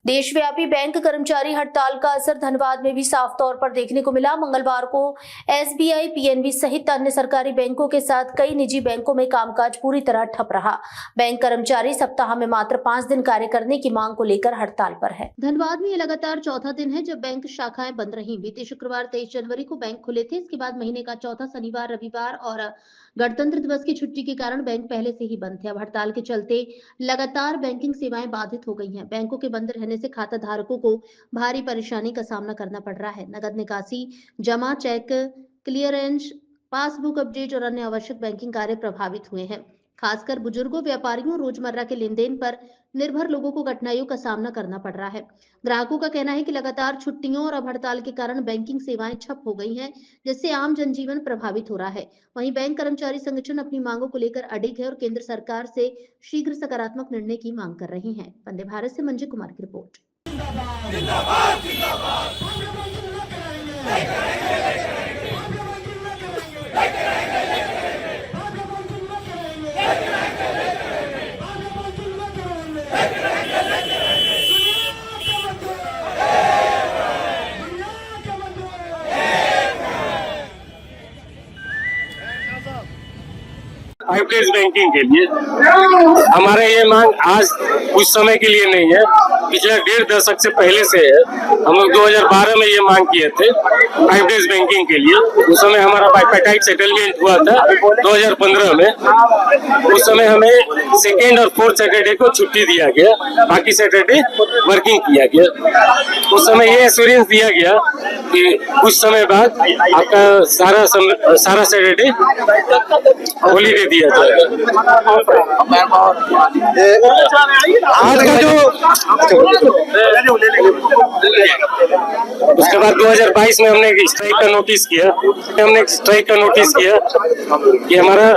देशव्यापी बैंक कर्मचारी हड़ताल का असर धनबाद में भी साफ तौर पर देखने को मिला। मंगलवार को एसबीआई, पीएनबी सहित अन्य सरकारी बैंकों के साथ कई निजी बैंकों में कामकाज पूरी तरह ठप रहा। बैंक कर्मचारी सप्ताह में मात्र 5 दिन कार्य करने की मांग को लेकर हड़ताल पर है। धनबाद में ये लगातार चौथा दिन है जब बैंक शाखाएं बंद रही। बीते शुक्रवार 23 जनवरी को बैंक खुले थे। इसके बाद महीने का चौथा शनिवार, रविवार और गणतंत्र दिवस की छुट्टी के कारण बैंक पहले से ही बंद थे। अब हड़ताल के चलते लगातार बैंकिंग सेवाएं बाधित हो गई हैं। बैंकों के बंद रहने से खाता धारकों को भारी परेशानी का सामना करना पड़ रहा है। नगद निकासी, जमा, चेक क्लियरेंस, पासबुक अपडेट और अन्य आवश्यक बैंकिंग कार्य प्रभावित हुए हैं। खासकर बुजुर्गों, व्यापारियों, रोजमर्रा के लेन देन पर निर्भर लोगों को कठिनाइयों का सामना करना पड़ रहा है। ग्राहकों का कहना है कि लगातार छुट्टियों और अब हड़ताल के कारण बैंकिंग सेवाएं ठप हो गई हैं, जिससे आम जनजीवन प्रभावित हो रहा है। वहीं बैंक कर्मचारी संगठन अपनी मांगों को लेकर अडिग है और केंद्र सरकार से शीघ्र सकारात्मक निर्णय की मांग कर रही है। वंदे भारत से मंजू कुमार की रिपोर्ट। जिंदाबाद, जिंदाबाद। फाइवटेज बैंकिंग के लिए हमारा ये मांग आज कुछ समय के लिए नहीं है, पिछले 1.5 दशक से पहले से है। हम लोग 2012 में ये मांग किए थे फाइवटेज बैंकिंग के लिए। उस समय हमारा बाइपेटाइट सेटलमेंट हुआ था 2015 में। उस समय हमें सेकेंड और फोर्थ सैटरडे को छुट्टी दिया गया, बाकी सैटरडे वर्किंग किया गया। उस समय ये एश्योरेंस दिया गया कि कुछ समय बाद आपका सारा सैटरडे हॉलीडे दिया जाएगा। आज का जो उसके बाद 2022 में हमने स्ट्राइक का नोटिस किया कि हमारा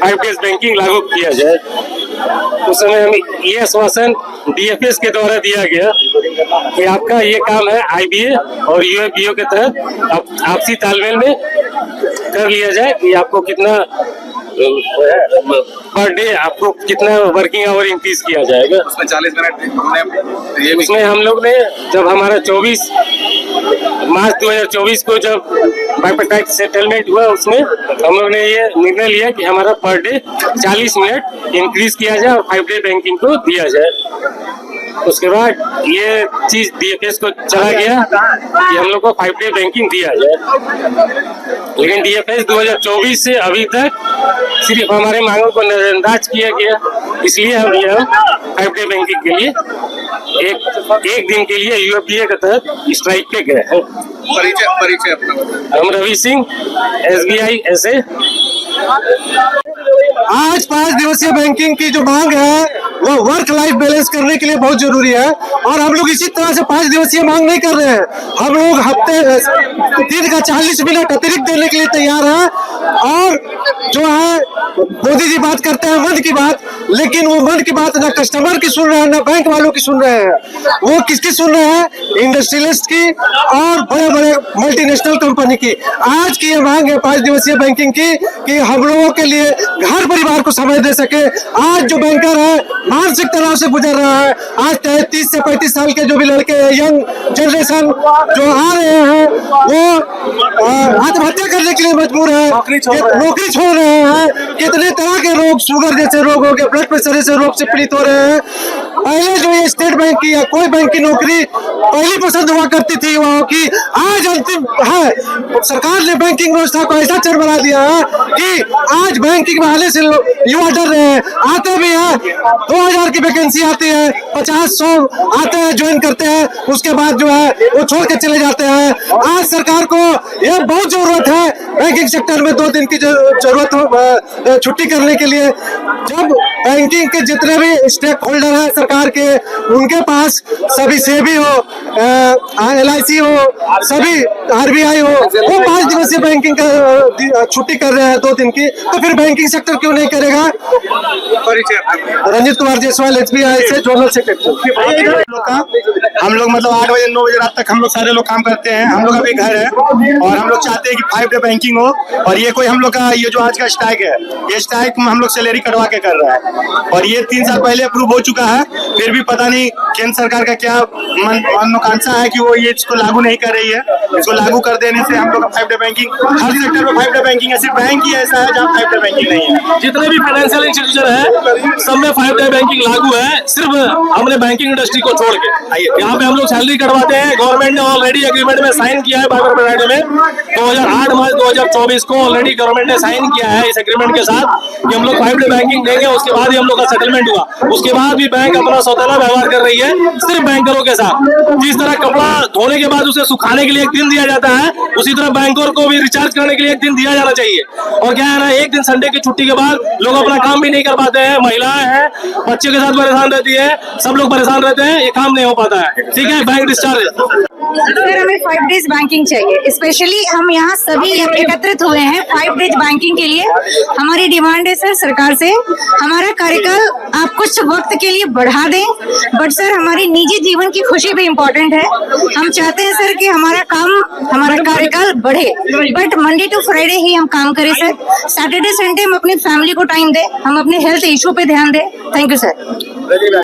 फाइवटेज बैंकिंग लागू किया जाए। उस समय हमें ये आश्वासन डीएफएस के द्वारा दिया गया कि आपका ये काम है आईबीए और यूएपीओ के तहत आपसी तालमेल में कर लिया जाए कि आपको कितना पर डे आपको कितना वर्किंग आवर इंक्रीज किया जाएगा। उसमें 40 मिनट उसमें हम लोग ने जब हमारा 24 मार्च 2024 को जब बाइपेटाइट सेटलमेंट हुआ, उसमें हम लोग ने ये निर्णय लिया कि हमारा पर डे 40 मिनट इंक्रीज किया जाए और 5 डे बैंकिंग को दिया जाए। उसके बाद ये चीज डीएफएस को चला गया कि हम लोग को 5 डे बैंकिंग दिया जाए, लेकिन डीएफएस 2024 से अभी तक सिर्फ हमारे मांगों को नजरअंदाज किया गया। इसलिए हम 5 डे बैंकिंग के लिए एक दिन के लिए यूएपीए के तहत स्ट्राइक पे गए हैं। परिचय अपना। हम रवि सिंह, एसबीआई ऐसे। आज 5 दिवसीय बैंकिंग की जो मांग है वो वर्क लाइफ बैलेंस करने के लिए बहुत जरूरी है और हम लोग इसी तरह से 5 दिवसीय मांग नहीं कर रहे हैं। हम लोग हफ्ते दिन का 40 मिनट अतिरिक्त देने के लिए तैयार हैं। और जो है मोदी जी बात करते हैं मन की बात, लेकिन वो मन की बात ना कस्टमर की सुन रहे हैं ना बैंक वालों की सुन रहे हैं। वो किसकी सुन रहे हैं? इंडस्ट्रियलिस्ट की और बड़े बड़े मल्टीनेशनल कंपनी की। आज की ये मांग है 5 दिवसीय बैंकिंग की कि हम लोगों के लिए घर परिवार को समय दे सके। आज जो बैंकर है मानसिक तनाव से गुजर रहा है। आज 30 से 35 साल के जो भी लड़के यंग जनरेशन जो आ रहे हैं वो आत्महत्या करने के लिए मजबूर है, नौकरी छोड़ रहे हैं। कितने तरह के रोग, शुगर जैसे रोग हो गए, ब्लड प्रेशर जैसे रोग से पीड़ित हो रहे हैं। पहले जो ये स्टेट बैंक की या कोई बैंक की नौकरी पहली पसंद हुआ करती थी युवाओं की, आज अंतिम है। सरकार ने बैंकिंग व्यवस्था को ऐसा चर बना दिया है कि आज बैंकिंग बहाने से युवा डर रहे हैं। आते भी हैं, 2000 की वैकेंसी आती है, 50-100 आते हैं, ज्वाइन करते हैं, उसके बाद जो है वो छोड़ के चले जाते हैं। आज सरकार को यह बहुत जरूरत है बैंकिंग सेक्टर में 2 दिन की जरूरत छुट्टी करने के लिए। जब बैंकिंग के जितने भी स्टेक होल्डर हैं सरकार के, उनके पास सभी सेबी हो, LIC हो, सभी RBI हो, वो 5 दिवसीय बैंकिंग का छुट्टी कर रहे हैं 2 दिन की, तो फिर बैंकिंग सेक्टर क्यों नहीं करेगा? रंजीत कुमार जायसवाल, SBI से जोनल सेक्रेटरी। हम लोग मतलब 8 बजे 9 बजे रात तक हम लोग सारे लोग काम करते हैं। हम लोग का भी घर है और हम लोग चाहते हैं कि 5 डे बैंकिंग हो। और ये कोई हम लोग का ये जो आज का स्ट्राइक है, ये स्ट्राइक हम लोग सैलरी कटवा के कर रहा है और ये 3 साल पहले अप्रूव हो चुका है। फिर भी पता नहीं केंद्र सरकार का क्या मनोकांक्षा है कि वो ये इसको लागू नहीं कर रही है। इसको लागू कर देने से हम लोग का 5 डे बैंकिंग, हर सेक्टर में 5 डे बैंकिंग है। सिर्फ बैंक ही ऐसा है जहाँ 5 डे बैंकिंग नहीं है। जितने भी फाइनेंशियल इंस्टीट्यूशन है सब में 5 डे बैंकिंग लागू है, सिर्फ हमने बैंकिंग इंडस्ट्री को छोड़ के। यहाँ पे हम लोग सैलरी कटवाते हैं। गवर्नमेंट ने ऑलरेडी एग्रीमेंट में साइन किया है बाइबर में 2008 मार्च 2024 को ऑलरेडी गवर्नमेंट ने साइन किया है इस एग्रीमेंट के साथ कि हम लोग 5 डे बैंकिंग देंगे। उसके बाद ही हम लोग का सेटलमेंट हुआ। उसके बाद भी बैंक अपना सौतेला व्यवहार कर रही है सिर्फ बैंकरों के साथ। जिस तरह कपड़ा धोने के बाद उसे सुखाने के लिए एक दिन दिया जाता है, उसी तरह बैंकर को भी रिचार्ज करने के लिए एक दिन दिया जाना चाहिए। और क्या है ना, एक दिन संडे की छुट्टी के बाद लोग अपना काम भी नहीं कर पाते हैं। महिलाएं हैं, बच्चे के साथ परेशान रहती है, सब लोग परेशान रहते हैं, ये काम नहीं हो पाता है। ठीक है, बैंक डिस्चार्ज। सर हमें 5 डेज बैंकिंग चाहिए। स्पेशली हम यहाँ सभी एकत्रित हुए हैं 5 डेज बैंकिंग के लिए। हमारी डिमांड है सर सरकार से, हमारा कार्यकाल आप कुछ वक्त के लिए बढ़ा दें, बट सर हमारी निजी जीवन की खुशी भी इम्पोर्टेंट है। हम चाहते हैं सर कि हमारा कार्यकाल बढ़े, बट मंडे टू फ्राइडे ही हम काम करें सर। सैटरडे संडे हम अपनी फैमिली को टाइम दें, हम अपने हेल्थ इशू पे ध्यान दें। Thank you sir.